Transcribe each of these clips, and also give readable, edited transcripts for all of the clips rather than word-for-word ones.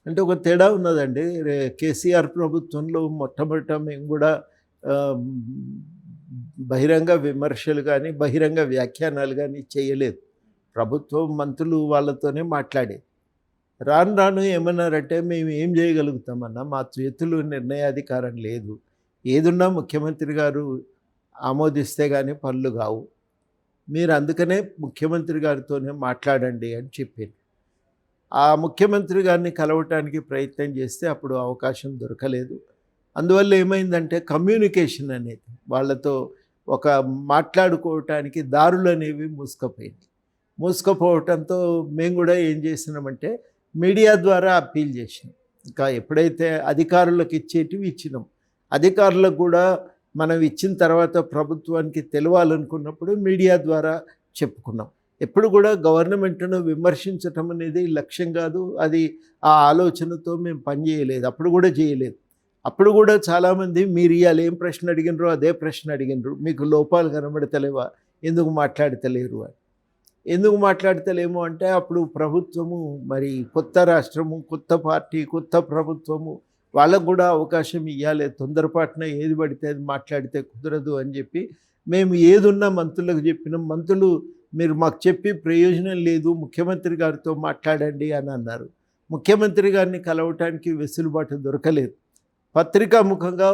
అంటే ఒక తేడా ఉన్నదండి. కేసీఆర్ ప్రభుత్వంలో మొట్టమొదట మేము గూడా ఆహ్, బహిరంగ విమర్శలు గానీ, బహిరంగ వ్యాఖ్యానాలు గానీ చేయలేదు. ప్రభుత్వం మంత్రులు వాళ్ళతోనే మాట్లాడేది. రాను రాను ఏమన్నారంటే, "మేము ఏం జేయగలుగుతామన్నా, మా చేతుల్లో నిర్ణయాధికారం లేదు. ఏదున్నా ముఖ్యమంత్రి గారు ఆమోదిస్తే గానీ పనులు గావు. మీరు అందుకనే ముఖ్యమంత్రి గారితోనే మాట్లాడండి" అని చెప్పింది. ఆ ముఖ్యమంత్రి గారిని కలవటానికి ప్రయత్నం చేస్తే అప్పుడు అవకాశం దొరకలేదు. అందువల్ల ఏమైందంటే కమ్యూనికేషన్ అనేది వాళ్ళతో ఒక మాట్లాడుకోవటానికి దారులనేవి మూసుకుపోయింది. మూసుకుపోవటంతో మేము గూడా ఏం చేసినామంటే మీడియా ద్వారా అప్పీల్ చేసినాం. ఇంకా ఎప్పుడైతే అధికారులకు ఇచ్చేటివి ఇచ్చినాం. అధికారులకు గూడా మనం ఇచ్చిన తర్వాత ప్రభుత్వానికి తెలవాలనుకున్నప్పుడు మీడియా ద్వారా చెప్పుకున్నాం. ఎప్పుడు కూడా గవర్నమెంట్‌ను విమర్శించటం అనేది లక్ష్యం కాదు. అది ఆ ఆలోచనతో మేము పనిచేయలేదు. అప్పుడు కూడా చేయలేదు. అప్పుడు కూడా చాలామంది మీరు ఇయాల ఏం ప్రశ్న అడిగినరో అదే ప్రశ్న అడిగినరు. మీకు లోపాలు కనబడతలేవా? ఎందుకు మాట్లాడతలేరు అని. ఎందుకు మాట్లాడతలేము అంటే అప్పుడు ప్రభుత్వము మరి కొత్త రాష్ట్రము, కొత్త పార్టీ, కొత్త ప్రభుత్వము వాళ్ళకు కూడా అవకాశం ఇయ్యాలి. తొందరపాటున ఏది పడితే అది మాట్లాడితే కుదరదు అని చెప్పి మేము ఏదున్నా మంత్రులకు చెప్పినాం. మంత్రులు మీరు మాకు చెప్పి ప్రయోజనం లేదు, ముఖ్యమంత్రి గారితో మాట్లాడండి అని అన్నారు. ముఖ్యమంత్రి గారిని కలవటానికి వెసులుబాటు దొరకలేదు. పత్రికాముఖంగా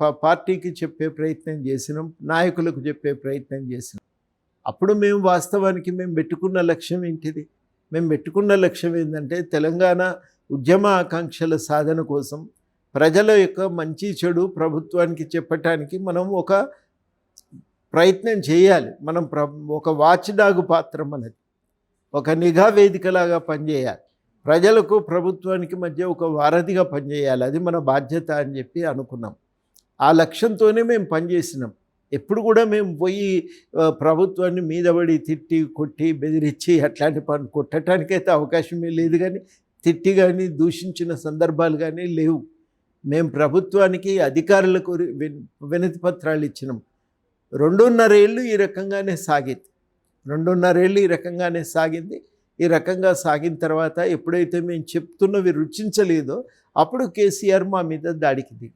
పార్టీకి చెప్పే ప్రయత్నం చేసినాం, నాయకులకు చెప్పే ప్రయత్నం చేసినాం. అప్పుడు మేము వాస్తవానికి మేము పెట్టుకున్న లక్ష్యం ఏంటిది? మేము పెట్టుకున్న లక్ష్యం ఏంటంటే తెలంగాణ ఉద్యమ ఆకాంక్షల సాధన కోసం ప్రజల యొక్క మంచి చెడు ప్రభుత్వానికి చెప్పటానికి మనం ఒక ప్రయత్నం చేయాలి. మనం ఒక వాచ్ డాగ్ పాత్ర మనది. ఒక నిఘా వేదికలాగా పనిచేయాలి. ప్రజలకు ప్రభుత్వానికి మధ్య ఒక వారధిగా పనిచేయాలి. అది మన బాధ్యత అని చెప్పి అనుకున్నాం. ఆ లక్ష్యంతోనే మేము పనిచేసినాం. ఎప్పుడు కూడా మేము పోయి ప్రభుత్వాన్ని మీద పడి తిట్టి, కొట్టి, బెదిరించి అట్లాంటి పని కొట్టడానికైతే అవకాశమే లేదు కానీ తిట్టి కానీ దూషించిన సందర్భాలు కానీ లేవు. మేము ప్రభుత్వానికి అధికారులకు వినతి పత్రాలు ఇచ్చినాం. 2.5 ఏళ్ళు ఈ రకంగానే సాగింది. 2.5 ఏళ్ళు ఈ రకంగానే సాగింది. ఈ రకంగా సాగిన తర్వాత ఎప్పుడైతే మేము చెప్తున్నవి రుచించలేదో అప్పుడు కేసీఆర్ మా మీద దాడికి దిగి